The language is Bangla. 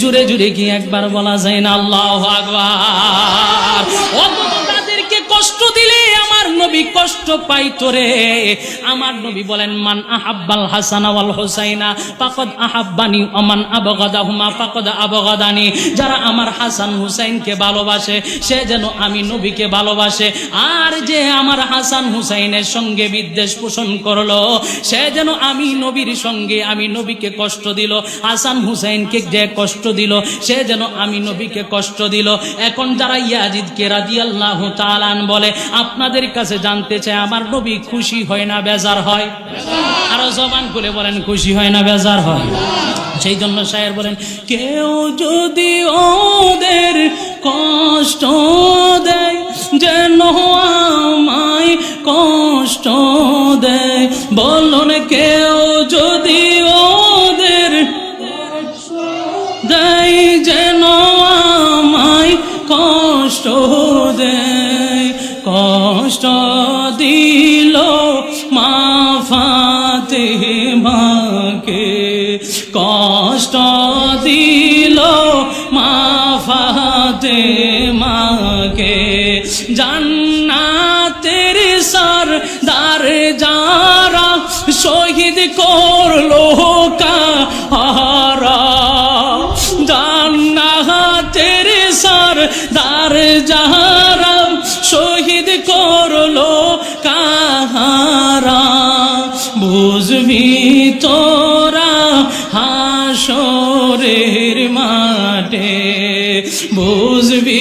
জুড়ে জুড়ে কি একবার বলা যায় না আল্লাহু আকবার? অন্তত তাদেরকে কষ্ট দিলে আমার নবী কষ্ট পাইতো রে। আমার নবী বলেন, মান আহাব্বাল হাসান ওয়াল হুসাইনা ফাকাদ আহাব্বানি ওয়া মান আবগাদাহুমা ফাকাদ আবগাদানি। যারা আমার হাসান হুসাইনকে ভালোবাসে সে যেন আমি নবীকে ভালোবাসে, আর যে আমার হাসান হুসাইনের সঙ্গে বিদ্বেষ পোষণ করলো সে যেন আমি নবীর সঙ্গে আমি নবীকে কষ্ট দিল, হাসান হুসাইনকে যে কষ্ট দিল সে যেন আমি নবীকে কষ্ট দিল। এখন যারা ইয়াজিদকে রাদিয়াল্লাহু তাআলা বলে, আপনাদের কাছে জানতে চাই আমার নবী খুশি হয় না বেজার হয়? আরো জবান খুলে বলেন, খুশি হয় না বেজার হয়? সেই জন্য শায়ের বলেন, কেউ যদি ওদের কষ্ট দেয় যেন আমায় কষ্ট দেয়। বলুন, কেউ যদি ওদের দেয় যেন আমায় কষ্ট দেয়। কষ্ট দিল মা ফাতেমাকে, কষ্ট দিল মা ফাতেমাকে। জান্নাতের সরদার যারা শহীদ করলো কাহারা, জান্নাতের সরদার যারা শহীদ করলো কাহারা। বুঝবি তোরা হাসরের মাঠে, বুঝবি